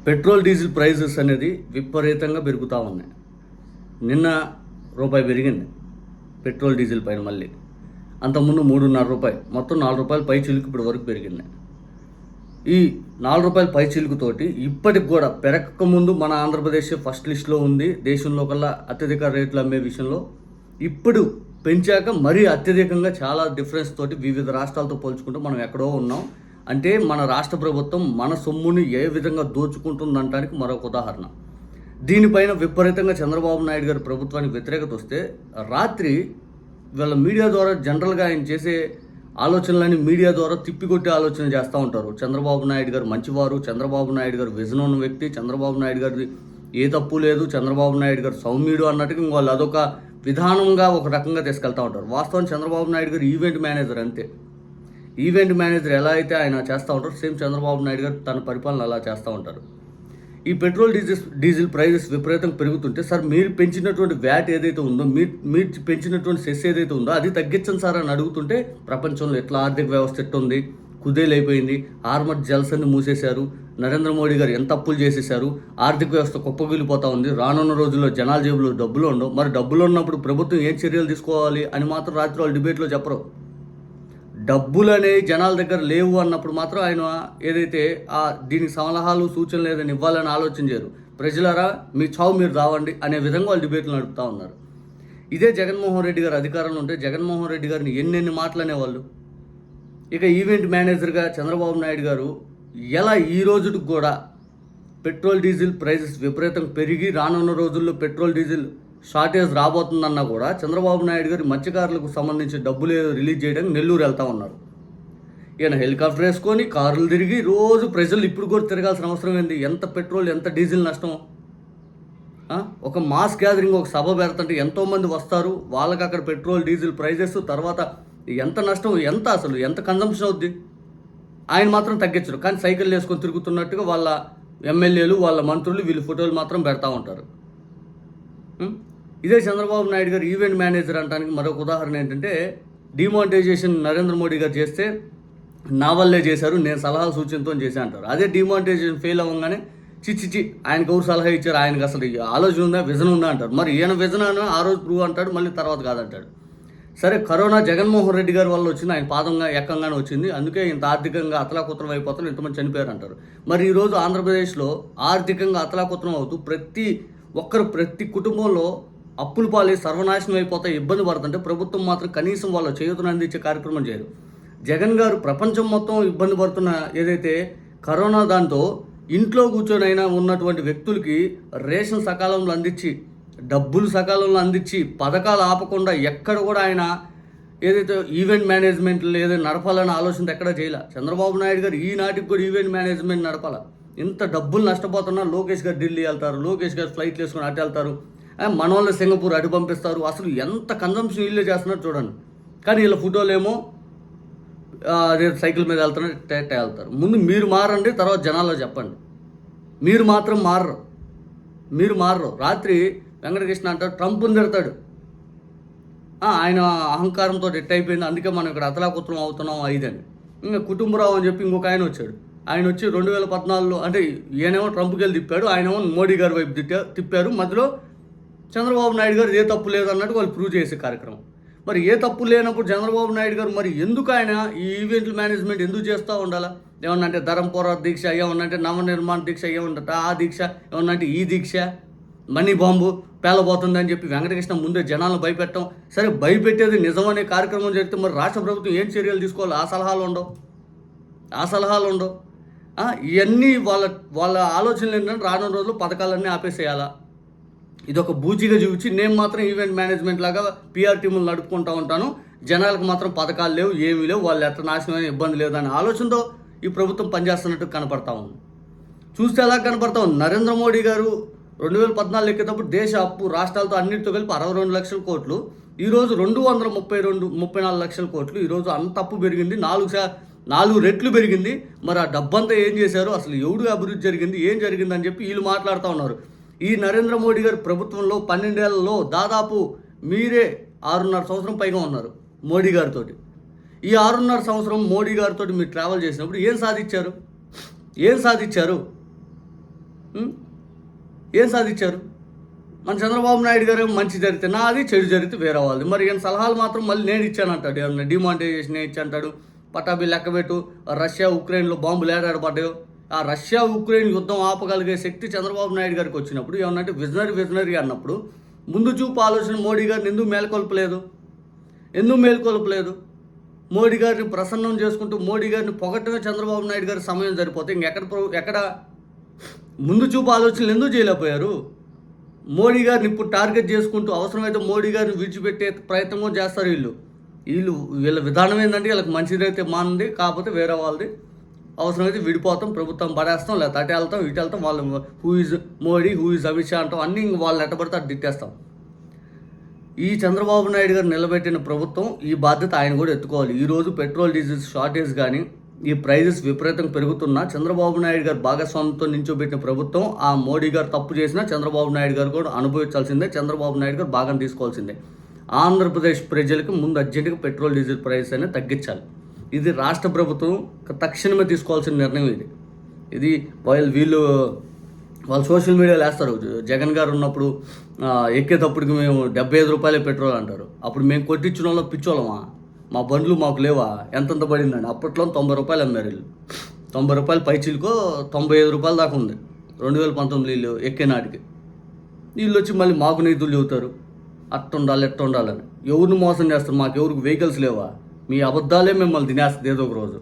Petrol diesel prices అనేది విపరీతంగా పెరుగుతూ ఉన్నాయి. నిన్న రూపాయి పెరిగింది పెట్రోల్ డీజిల్ పైన. మళ్ళీ అంతకుముందు 3.5 రూపాయలు, మొత్తం 4 రూపాయలు పై చిలుకు ఇప్పటి వరకు పెరిగింది. ఈ 4 రూపాయల పై చిలుకుతోటి ఇప్పటికి కూడా పెరగక ముందు మన ఆంధ్రప్రదేశ్ ఫస్ట్ లిస్ట్లో ఉంది దేశంలో కల్లా అత్యధిక రేట్లు అమ్మే విషయంలో. ఇప్పుడు పెంచాక మరీ అత్యధికంగా చాలా డిఫరెన్స్ తోటి వివిధ రాష్ట్రాలతో పోల్చుకుంటూ మనం ఎక్కడో ఉన్నాం. అంటే మన రాష్ట్ర ప్రభుత్వం మన సొమ్ముని ఏ విధంగా దోచుకుంటుందంటానికి మరొక ఉదాహరణ. దీనిపైన విపరీతంగా చంద్రబాబు నాయుడు గారి ప్రభుత్వానికి వ్యతిరేకత వస్తే రాత్రి వీళ్ళ మీడియా ద్వారా జనరల్గా ఆయన చేసే ఆలోచనలని మీడియా ద్వారా తిప్పికొట్టే ఆలోచన చేస్తూ ఉంటారు. చంద్రబాబు నాయుడు గారు మంచివారు, చంద్రబాబు నాయుడు గారు విజన్ ఉన్న వ్యక్తి, చంద్రబాబు నాయుడు గారి ఏ తప్పు లేదు, చంద్రబాబు నాయుడు గారు సౌమ్యుడు అన్నట్టుగా వాళ్ళు అదొక విధానంగా ఒక రకంగా తీసుకెళ్తూ ఉంటారు. వాస్తవం చంద్రబాబు నాయుడు గారు ఈవెంట్ మేనేజర్ అంతే. ఈవెంట్ మేనేజర్ ఎలా అయితే ఆయన చేస్తూ ఉంటారు, సేమ్ చంద్రబాబు నాయుడు గారు తన పరిపాలన అలా చేస్తూ ఉంటారు. ఈ పెట్రోల్ డీజిల్ ప్రైజెస్ విపరీతంగా పెరుగుతుంటే, సార్ మీరు పెంచినటువంటి వ్యాట్ ఏదైతే ఉందో, మీరు పెంచినటువంటి సెస్ ఏదైతే ఉందో అది తగ్గించండి సార్ అని అడుగుతుంటే, ప్రపంచంలో ఎట్లా ఆర్థిక వ్యవస్థ ఎట్టుంది, కుదేలైపోయింది, ఆర్మర్ జల్స్ అన్ని మూసేశారు, నరేంద్ర మోడీ గారు ఎంత అప్పులు చేసేశారు, ఆర్థిక వ్యవస్థ కుప్పగిలిపోతూ ఉంది, రానున్న రోజుల్లో జనాల జేబులో డబ్బులు ఉండవు, మరి డబ్బులు ఉన్నప్పుడు ప్రభుత్వం ఏం చర్యలు తీసుకోవాలి అని మాత్రం రాత్రి వాళ్ళు డిబేట్లో చెప్పరు. డబ్బులు అనేవి జనాల దగ్గర లేవు అన్నప్పుడు మాత్రం ఆయన ఏదైతే దీనికి సలహాలు సూచనలు ఏదైనా ఇవ్వాలని ఆలోచన చేయరు. ప్రజలారా మీ చావు మీరు రావండి అనే విధంగా వాళ్ళు డిబేట్లు నడుపుతూ ఉన్నారు. ఇదే జగన్మోహన్ రెడ్డి గారు అధికారంలో ఉంటే జగన్మోహన్ రెడ్డి గారిని ఎన్నెన్ని మాటలనేవాళ్ళు. ఇక ఈవెంట్ మేనేజర్గా చంద్రబాబు నాయుడు గారు ఎలా ఈ రోజుకి కూడా పెట్రోల్ డీజిల్ ప్రైజెస్ విపరీతంగా పెరిగి రానున్న రోజుల్లో పెట్రోల్ డీజిల్ షార్టేజ్ రాబోతుందన్నా కూడా చంద్రబాబు నాయుడు గారి మత్స్యకారులకు సంబంధించి డబ్బులు రిలీజ్ చేయడానికి నెల్లూరు వెళ్తూ ఉన్నారు. ఈయన హెలికాప్టర్ వేసుకొని కార్లు తిరిగి రోజు ప్రజలు ఇప్పుడు కూడా తిరగాల్సిన అవసరం ఏంది? ఎంత పెట్రోల్ ఎంత డీజిల్ నష్టం. ఒక మాస్ గ్యాదరింగ్ ఒక సభ పెడుతుంటే ఎంతోమంది వస్తారు, వాళ్ళకి అక్కడ పెట్రోల్ డీజిల్ ప్రైజెస్ తర్వాత ఎంత నష్టం, ఎంత అసలు ఎంత కన్జంప్షన్ అవుద్ది. ఆయన మాత్రం తగ్గించరు, కానీ సైకిల్ వేసుకొని తిరుగుతున్నట్టుగా వాళ్ళ ఎమ్మెల్యేలు వాళ్ళ మంత్రులు వీళ్ళు ఫోటోలు మాత్రం పెడతా ఉంటారు. ఇదే చంద్రబాబు నాయుడు గారు ఈవెంట్ మేనేజర్ అనడానికి మరొక ఉదాహరణ ఏంటంటే, డిమానిటైజేషన్ నరేంద్ర మోడీ గారు చేస్తే నా వల్లే చేశారు, నేను సలహా సూచనతో చేశా అంటారు. అదే డిమానిటైజేషన్ ఫెయిల్ అవ్వగానే చిచ్చి ఆయనకు ఎవరు సలహా ఇచ్చారు, ఆయనకు అసలు ఆలోచన ఉందా విజన్ ఉందా అంటారు. మరి ఈయన విజన్ అని ఆ రోజు ప్రూవ్ అంటాడు, మళ్ళీ తర్వాత కాదంటాడు. సరే, కరోనా జగన్మోహన్ రెడ్డి గారి వల్ల వచ్చింది, ఆయన పాదంగా ఎక్కంగానే వచ్చింది, అందుకే ఇంత ఆర్థికంగా అతలాకుతలం అయిపోతారు, ఇంతమంది చనిపోయారు అంటారు. మరి ఈరోజు ఆంధ్రప్రదేశ్లో ఆర్థికంగా అతలాకుతలం అవుతూ ప్రతి కుటుంబంలో అప్పులు పాలై సర్వనాశనం అయిపోతే ఇబ్బంది పడుతుంటే ప్రభుత్వం మాత్రం కనీసం వాళ్ళ చేయూతను అందించే కార్యక్రమం చేయరు. జగన్ గారు ప్రపంచం మొత్తం ఇబ్బంది పడుతున్న ఏదైతే కరోనా దాంతో ఇంట్లో కూర్చొని అయినా ఉన్నటువంటి వ్యక్తులకి రేషన్ సకాలంలో అందించి, డబ్బులు సకాలంలో అందించి, పథకాలు ఆపకుండా ఎక్కడ కూడా ఆయన ఏదైతే ఈవెంట్ మేనేజ్మెంట్ ఏదైతే నడపాలని ఆలోచన ఎక్కడ చేయాల. చంద్రబాబు నాయుడు గారు ఈనాటికి కూడా ఈవెంట్ మేనేజ్మెంట్ నడపాల. ఇంత డబ్బులు నష్టపోతున్నా లోకేష్ గారు ఢిల్లీ వెళ్తారు, లోకేష్ గారు ఫ్లైట్లు వేసుకొని అటు వెళ్తారు, మన వాళ్ళు సింగపూర్ అటు పంపిస్తారు. అసలు ఎంత కన్జంప్షన్ వీళ్ళే చేస్తున్నారు చూడండి. కానీ వీళ్ళ ఫోటోలు ఏమో అదే సైకిల్ మీద వెళ్తున్నారు, వెళ్తారు. ముందు మీరు మారండి, తర్వాత జనాల్లో చెప్పండి. మీరు మాత్రం మారరు. రాత్రి వెంకటకృష్ణ అంటారు ట్రంప్ని తిడతాడు, ఆయన అహంకారంతో ఎట్ అయిపోయింది, అందుకే మనం ఇక్కడ అతలాకుతలం అవుతున్నాం ఐదని. ఇంకా కుటుంబరావు అని చెప్పి ఇంకొక ఆయన వచ్చాడు. ఆయన వచ్చి 2014లో అంటే ఈయనేమో ట్రంప్కి వెళ్ళి తిప్పాడు, ఆయనేమో మోడీ గారి వైపు తిప్పారు. మధ్యలో చంద్రబాబు నాయుడు గారు ఏ తప్పు లేదన్నట్టు వాళ్ళు ప్రూవ్ చేసే కార్యక్రమం. మరి ఏ తప్పు లేనప్పుడు చంద్రబాబు నాయుడు గారు మరి ఎందుకు ఆయన ఈ ఈవెంట్ల మేనేజ్మెంట్ ఎందుకు చేస్తూ ఉండాలా? ఏమన్నా అంటే ధరం పోరాట దీక్ష, ఏమన్నా అంటే నవనిర్మాణ దీక్ష, ఏమన్నా ఆ దీక్ష, ఏమన్నా అంటే ఈ దీక్ష, మనీ బాంబు పేలబోతుందని చెప్పి వెంకటకృష్ణ ముందే జనాలను భయపెట్టడం. సరే, భయపెట్టేది నిజమనే కార్యక్రమం జరిగితే మరి రాష్ట్ర ప్రభుత్వం ఏం చర్యలు తీసుకోవాలి? ఆ సలహాలు ఉండవు. ఇవన్నీ వాళ్ళ ఆలోచనలు ఏంటంటే రానున్న రోజులు పథకాలన్నీ ఆపేసేయాలా. ఇదొక బూచిగా చూపించి నేను మాత్రం ఈవెంట్ మేనేజ్మెంట్ లాగా పిఆర్ టీములు నడుపుకుంటూ ఉంటాను, జనాలకు మాత్రం పథకాలు లేవు, ఏమీ లేవు, వాళ్ళు ఎట్లా నాశనమైన ఇబ్బంది లేదు అనే ఆలోచనతో ఈ ప్రభుత్వం పనిచేస్తున్నట్టు కనపడతా ఉంది. చూస్తే ఎలా కనపడతా ఉంది? నరేంద్ర మోడీ గారు 2014 ఎక్కేటప్పుడు దేశ అప్పు రాష్ట్రాలతో అన్నిటితో కలిపి 62 లక్షల కోట్లు, ఈరోజు 234 లక్షల కోట్లు. ఈరోజు అంత అప్పు పెరిగింది, 4 రెట్లు పెరిగింది. మరి ఆ డబ్బంతా ఏం చేశారు, అసలు ఎవడు అభివృద్ధి జరిగింది, ఏం జరిగిందని చెప్పి వీళ్ళు మాట్లాడుతూ ఉన్నారు. ఈ నరేంద్ర మోడీ గారి ప్రభుత్వంలో 12 ఏళ్లలో దాదాపు మీరే 6.5 సంవత్సరం పైగా ఉన్నారు మోడీ గారితో. ఈ 6.5 సంవత్సరం మోడీ గారితో మీరు ట్రావెల్ చేసినప్పుడు ఏం సాధించారు? ఉం? ఏం సాధించారు? మన చంద్రబాబు నాయుడు గారు మంచి జరిగితే నాది, చెడు జరిగితే వేరే వాళ్ళది. మరి ఈయన సలహాలు మాత్రం మళ్ళీ నేను ఇచ్చానంటాడు. ఏమన్నా డిమానిటైజేషన్ ఇచ్చి అంటాడు. పటాబీ లెక్కబెట్టు, రష్యా ఉక్రెయిన్లో బాంబులు ఏడాడబడ్డాయో ఆ రష్యా ఉక్రెయిన్ యుద్ధం ఆపగలిగే శక్తి చంద్రబాబు నాయుడు గారికి వచ్చినప్పుడు ఏమన్నంటే విజనరీ అన్నప్పుడు ముందు చూపు ఆలోచన మోడీ గారిని ఎందుకు మేల్కొల్పలేదు? మోడీ గారిని ప్రసన్నం చేసుకుంటూ మోడీ గారిని పొగట్టమే చంద్రబాబు నాయుడు గారి సమయం సరిపోతే ఇంకెక్కడ ముందు చూపు ఆలోచనలు ఎందుకు చేయలేకపోయారు? మోడీ గారిని ఇప్పుడు టార్గెట్ చేసుకుంటూ అవసరమైతే మోడీ గారిని విడిచిపెట్టే ప్రయత్నం కూడా చేస్తారు వీళ్ళ విధానం ఏంటంటే వీళ్ళకి మంచిదైతే మానంది, కాకపోతే వేరే వాళ్ళది అవసరమైతే విడిపోతాం, ప్రభుత్వం పడేస్తాం, లేకపోతే అటు వెళ్తాం ఇటు వెళ్తాం, వాళ్ళు who is Modi, who is Amit Shah అంటాం, అన్నీ వాళ్ళు ఎట్టబడితే అటు తిట్టేస్తాం. ఈ చంద్రబాబు నాయుడు గారు నిలబెట్టిన ప్రభుత్వం ఈ బాధ్యత ఆయన కూడా ఎత్తుకోవాలి. ఈరోజు పెట్రోల్ డీజిల్ షార్టేజ్ కానీ ఈ ప్రైజెస్ విపరీతంగా పెరుగుతున్నా చంద్రబాబు నాయుడు గారు భాగస్వామ్యంతో నించోబెట్టిన ప్రభుత్వం ఆ మోడీ గారు తప్పు చేసినా చంద్రబాబు నాయుడు గారు కూడా అనుభవించాల్సిందే, చంద్రబాబు నాయుడు గారు భాగం తీసుకోవాల్సిందే. ఆంధ్రప్రదేశ్ ప్రజలకు ముందు అర్జెంటుగా పెట్రోల్ డీజిల్ ప్రైస్ అనేది తగ్గించాలి. ఇది రాష్ట్ర ప్రభుత్వం తక్షణమే తీసుకోవాల్సిన నిర్ణయం. ఇది వాళ్ళు సోషల్ మీడియాలో వేస్తారు. జగన్ గారు ఉన్నప్పుడు ఎక్కేటప్పటికి మేము 75 రూపాయలే పెట్రోల్ అంటారు. అప్పుడు మేము కొట్టించిన వాళ్ళం పిచ్చోళ్ళమా? మా బండ్లు మాకు లేవా? ఎంతంత పడిందండి? అప్పట్లో 90 రూపాయలు అమ్మారు వీళ్ళు. 90 రూపాయలు పైచీలకో 95 రూపాయల దాకా ఉంది 2019 వీళ్ళు ఎక్కే నాటికి. వీళ్ళు వచ్చి మళ్ళీ మాకు నీతులు చెబుతారు, అట్టుండాలి ఎట్టుండాలని. ఎవరిని మోసం చేస్తారు? మాకు ఎవరికి వెహికల్స్ లేవా? మీ అబద్ధాలే మిమ్మల్ని తినేస్తుంది ఏదో ఒక రోజు.